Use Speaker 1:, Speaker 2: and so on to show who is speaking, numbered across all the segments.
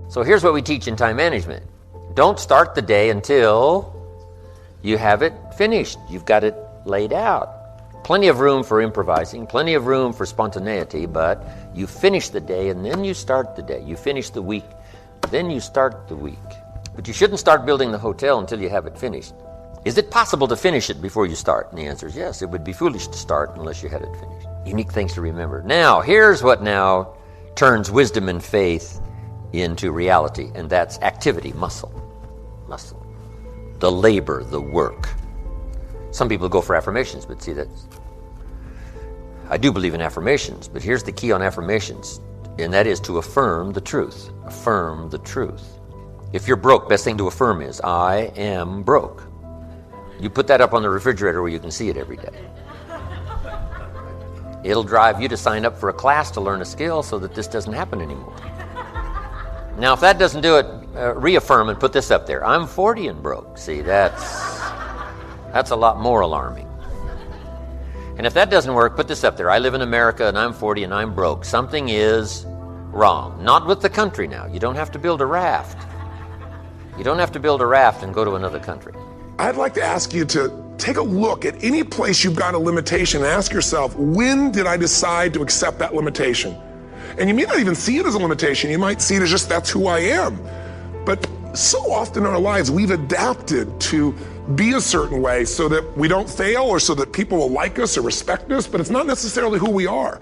Speaker 1: So here's what we teach in time management. Don't start the day until you have it finished. You've got it laid out. Plenty of room for improvising, plenty of room for spontaneity, but you finish the day and then you start the day. You finish the week, then you start the week. But you shouldn't start building the hotel until you have it finished. Is it possible to finish it before you start? And the answer is yes. It would be foolish to start unless you had it finished. Unique things to remember. Now, here's what now turns wisdom and faith into reality, and that's activity, muscle. The labor, the work. Some people go for affirmations, but see, I do believe in affirmations, but here's the key on affirmations, and that is to affirm the truth. Affirm the truth. If you're broke, best thing to affirm is, I am broke. You put that up on the refrigerator where you can see it every day. It'll drive you to sign up for a class to learn a skill so that this doesn't happen anymore. Now, if that doesn't do it, reaffirm and put this up there. I'm 40 and broke. See, that's a lot more alarming. And if that doesn't work, put this up there. I live in America and I'm 40 and I'm broke. Something is wrong. Not with the country now. You don't have to build a raft. You don't have to build a raft and go to another country.
Speaker 2: I'd like to ask you to take a look at any place you've got a limitation and ask yourself, when did I decide to accept that limitation? And you may not even see it as a limitation. You might see it as just, that's who I am. But so often in our lives, we've adapted to be a certain way so that we don't fail or so that people will like us or respect us, but it's not necessarily who we are.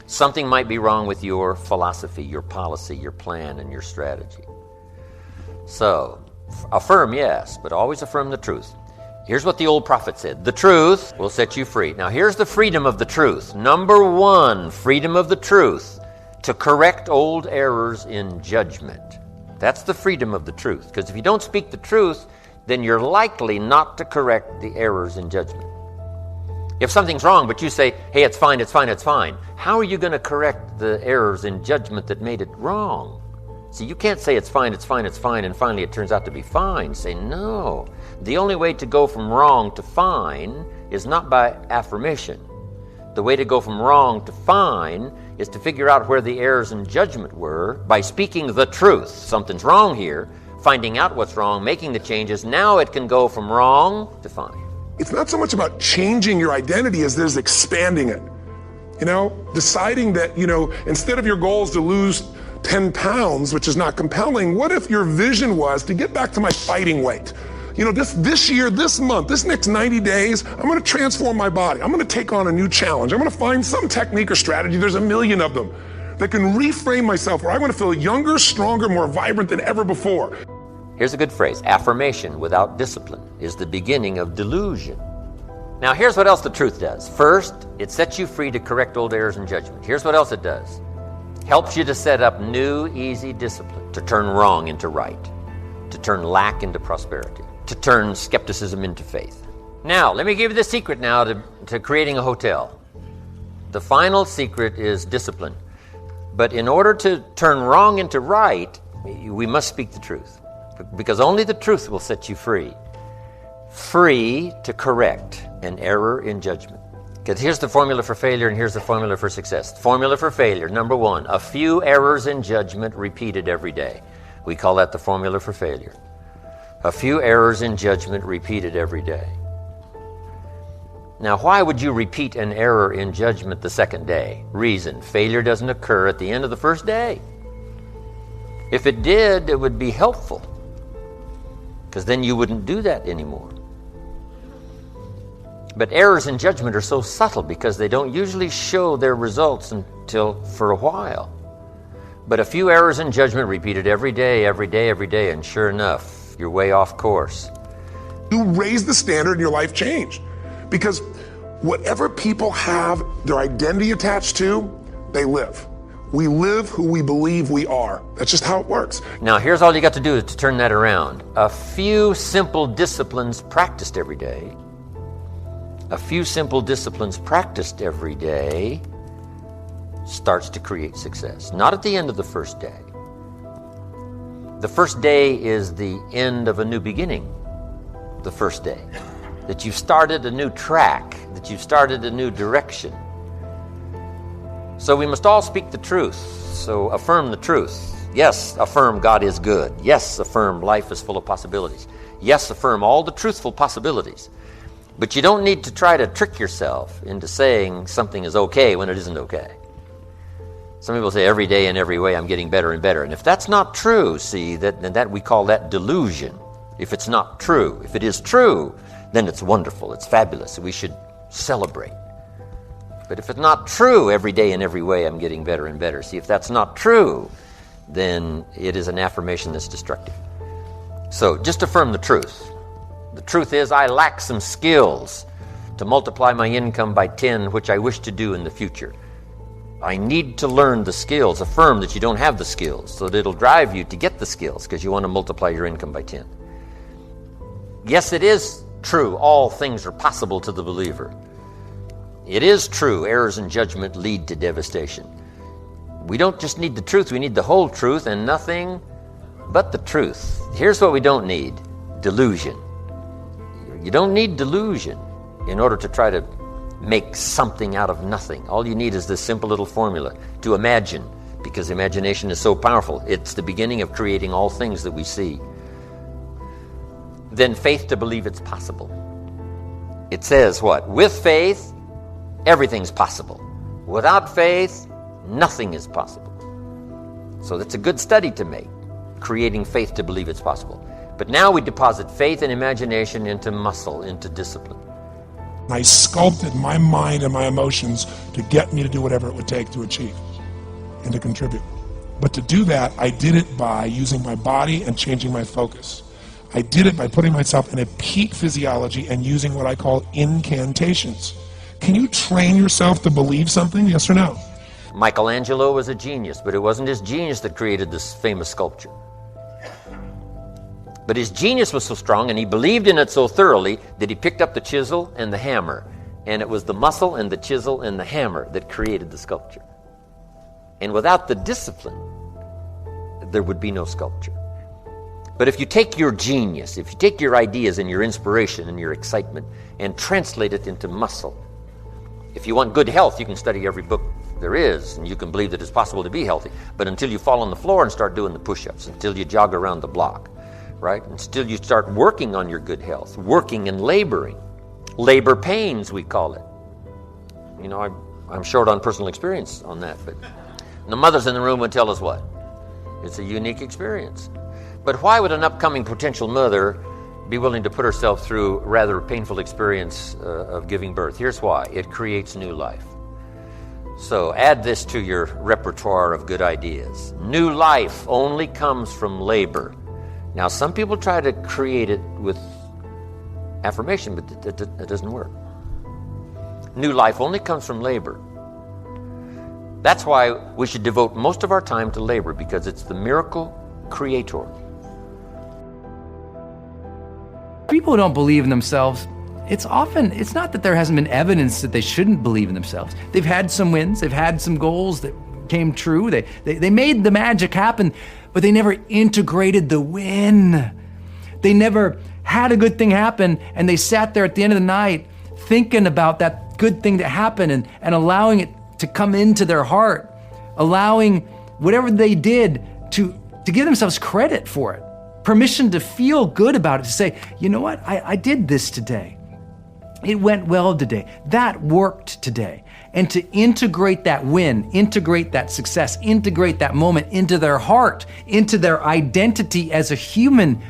Speaker 1: Something might be wrong with your philosophy, your policy, your plan, and your strategy. So, affirm, yes, but always affirm the truth. Here's what the old prophet said. The truth will set you free. Now, here's the freedom of the truth. Number one, freedom of the truth. To correct old errors in judgment. That's the freedom of the truth. Because if you don't speak the truth, then you're likely not to correct the errors in judgment. If something's wrong, but you say, hey, it's fine, it's fine, it's fine, how are you going to correct the errors in judgment that made it wrong? See, you can't say it's fine, it's fine, it's fine, and finally it turns out to be fine. Say, no. The only way to go from wrong to fine is not by affirmation. The way to go from wrong to fine is to figure out where the errors in judgment were by speaking the truth. Something's wrong here, finding out what's wrong, making the changes. Now it can go from wrong to fine.
Speaker 2: It's not so much about changing your identity as there's expanding it. Deciding that, instead of your goals to lose 10 pounds, which is not compelling, what if your vision was to get back to my fighting weight? This year, this month, this next 90 days, I'm going to transform my body. I'm going to take on a new challenge. I'm going to find some technique or strategy, there's a million of them, that can reframe myself where I want to feel younger, stronger, more vibrant than ever before.
Speaker 1: Here's a good phrase. Affirmation without discipline is the beginning of delusion. Now, here's what else the truth does. First, it sets you free to correct old errors in judgment. Here's what else it does. Helps you to set up new, easy discipline, to turn wrong into right, to turn lack into prosperity, to turn skepticism into faith. Now, let me give you the secret now to creating a hotel. The final secret is discipline. But in order to turn wrong into right, we must speak the truth. Because only the truth will set you free. Free to correct an error in judgment. Because here's the formula for failure and here's the formula for success. Formula for failure, number one, a few errors in judgment repeated every day. We call that the formula for failure. A few errors in judgment repeated every day. Now, why would you repeat an error in judgment the second day? Reason, failure doesn't occur at the end of the first day. If it did, it would be helpful, because then you wouldn't do that anymore. But errors in judgment are so subtle because they don't usually show their results until for a while. But a few errors in judgment repeated every day, and sure enough, you're way off course.
Speaker 2: You raise the standard and your life changed. Because whatever people have their identity attached to, they live. We live who we believe we are. That's just how it works.
Speaker 1: Now, here's all you got to do to turn that around. A few simple disciplines practiced every day. A few simple disciplines practiced every day starts to create success. Not at the end of the first day. The first day is the end of a new beginning. The first day. That you've started a new track. That you've started a new direction. So we must all speak the truth. So affirm the truth. Yes, affirm God is good. Yes, affirm life is full of possibilities. Yes, affirm all the truthful possibilities. But you don't need to try to trick yourself into saying something is okay when it isn't okay. Some people say every day in every way I'm getting better and better. And if that's not true, see, that we call that delusion. If it's not true. If it is true, then it's wonderful, it's fabulous. We should celebrate. But if it's not true, every day in every way I'm getting better and better. See, if that's not true, then it is an affirmation that's destructive. So just affirm the truth. The truth is I lack some skills to multiply my income by 10, which I wish to do in the future. I need to learn the skills. Affirm that you don't have the skills, so that it'll drive you to get the skills because you want to multiply your income by 10. Yes, it is true. All things are possible to the believer. It is true. Errors in judgment lead to devastation. We don't just need the truth. We need the whole truth and nothing but the truth. Here's what we don't need. Delusion. You don't need delusion in order to try to make something out of nothing. All you need is this simple little formula to imagine, because imagination is so powerful. It's the beginning of creating all things that we see. Then faith to believe it's possible. It says what? With faith, everything's possible. Without faith, nothing is possible. So that's a good study to make, creating faith to believe it's possible. But now we deposit faith and imagination into muscle, into discipline.
Speaker 2: I sculpted my mind and my emotions to get me to do whatever it would take to achieve and to contribute. But to do that, I did it by using my body and changing my focus. I did it by putting myself in a peak physiology and using what I call incantations. Can you train yourself to believe something, yes or no?
Speaker 1: Michelangelo was a genius, but it wasn't his genius that created this famous sculpture. But his genius was so strong and he believed in it so thoroughly that he picked up the chisel and the hammer. And it was the muscle and the chisel and the hammer that created the sculpture. And without the discipline, there would be no sculpture. But if you take your genius, if you take your ideas and your inspiration and your excitement and translate it into muscle, if you want good health, you can study every book there is and you can believe that it's possible to be healthy. But until you fall on the floor and start doing the push-ups, until you jog around the block, right? Until you start working on your good health, working and laboring. Labor pains, we call it. You know, I'm short on personal experience on that, but the mothers in the room would tell us what? It's a unique experience. But why would an upcoming potential mother be willing to put herself through a rather painful experience of giving birth? Here's why. It creates new life. So add this to your repertoire of good ideas. New life only comes from labor. Now, some people try to create it with affirmation, but it doesn't work. New life only comes from labor. That's why we should devote most of our time to labor, because it's the miracle creator.
Speaker 3: People who don't believe in themselves, it's not that there hasn't been evidence that they shouldn't believe in themselves. They've had some wins, they've had some goals that came true, they made the magic happen, but they never integrated the win. They never had a good thing happen, and they sat there at the end of the night thinking about that good thing that happened and allowing it to come into their heart, allowing whatever they did to give themselves credit for it, permission to feel good about it, to say, you know what, I did this today. It went well today. That worked today. And to integrate that win, integrate that success, integrate that moment into their heart, into their identity as a human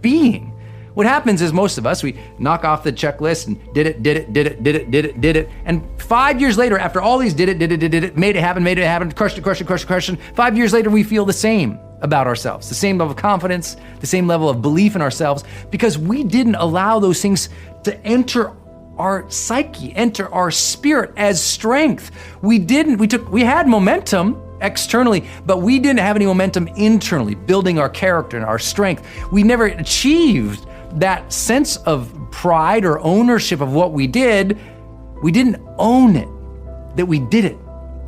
Speaker 3: being. What happens is most of us, we knock off the checklist and did it. And 5 years later, after all these did it, made it happen, crushed it. 5 years later, we feel the same about ourselves, the same level of confidence, the same level of belief in ourselves, because we didn't allow those things to enter our psyche, enter our spirit as strength. We had momentum externally, but we didn't have any momentum internally, building our character and our strength. We never achieved that sense of pride or ownership of what we did. We didn't own it, that we did it.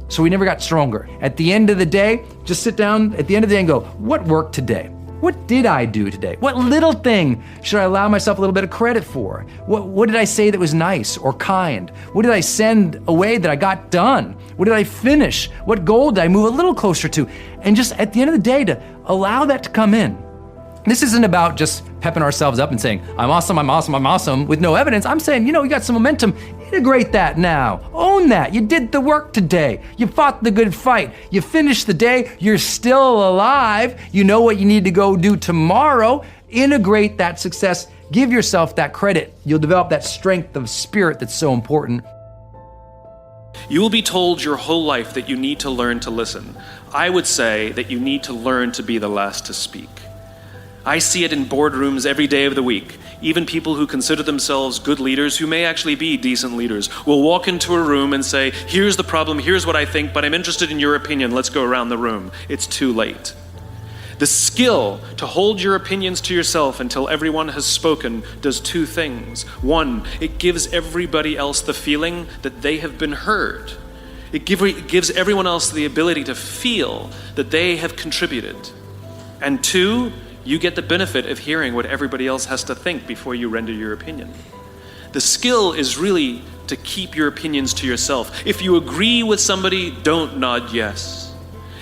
Speaker 3: So we never got stronger. At the end of the day, just sit down at the end of the day and go, what worked today? What did I do today? What little thing should I allow myself a little bit of credit for? What did I say that was nice or kind? What did I send away that I got done? What did I finish? What goal did I move a little closer to? And just at the end of the day, to allow that to come in. This isn't about just pepping ourselves up and saying, I'm awesome, I'm awesome, I'm awesome, with no evidence. I'm saying, you got some momentum. Integrate that now. Own that. You did the work today. You fought the good fight. You finished the day. You're still alive. You know what you need to go do tomorrow. Integrate that success. Give yourself that credit. You'll develop that strength of spirit that's so important.
Speaker 4: You will be told your whole life that you need to learn to listen. I would say that you need to learn to be the last to speak. I see it in boardrooms every day of the week. Even people who consider themselves good leaders, who may actually be decent leaders, will walk into a room and say, here's the problem, here's what I think, but I'm interested in your opinion, let's go around the room. It's too late. The skill to hold your opinions to yourself until everyone has spoken does two things. One, it gives everybody else the feeling that they have been heard. It gives everyone else the ability to feel that they have contributed. And two, you get the benefit of hearing what everybody else has to think before you render your opinion. The skill is really to keep your opinions to yourself. If you agree with somebody, don't nod yes.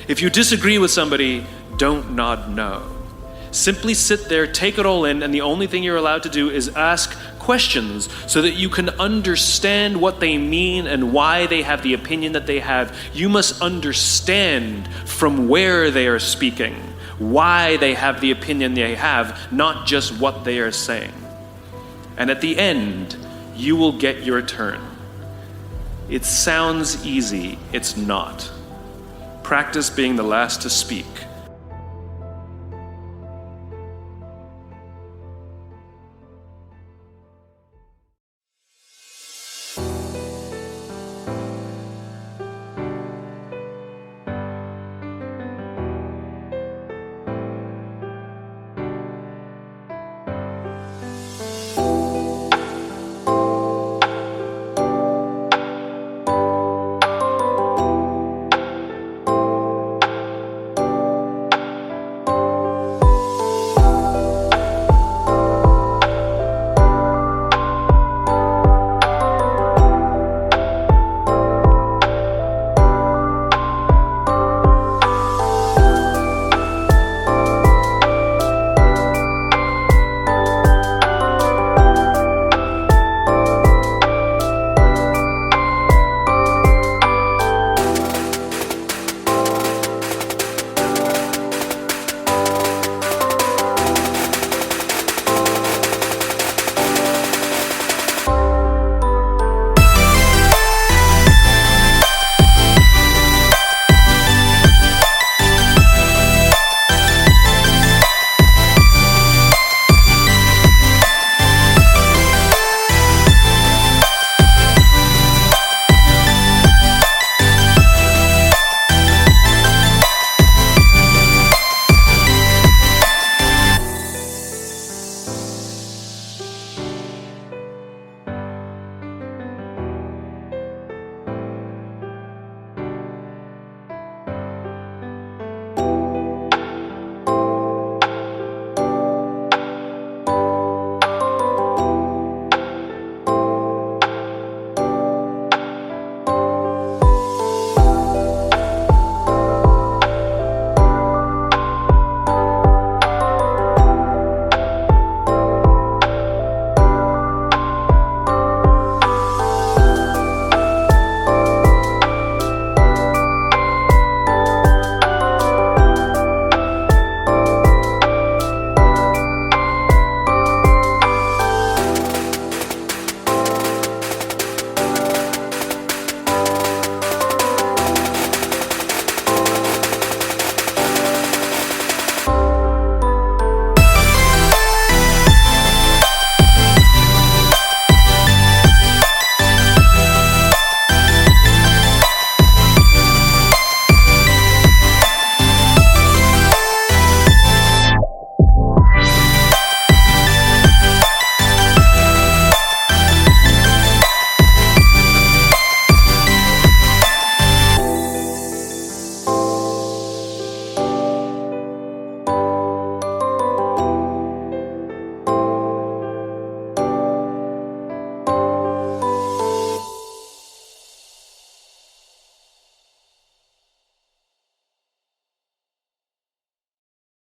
Speaker 4: If you disagree with somebody, don't nod no. Simply sit there, take it all in, and the only thing you're allowed to do is ask questions so that you can understand what they mean and why they have the opinion that they have. You must understand from where they are speaking, why they have the opinion they have, not just what they are saying. And at the end, you will get your turn. It sounds easy, it's not. Practice being the last to speak.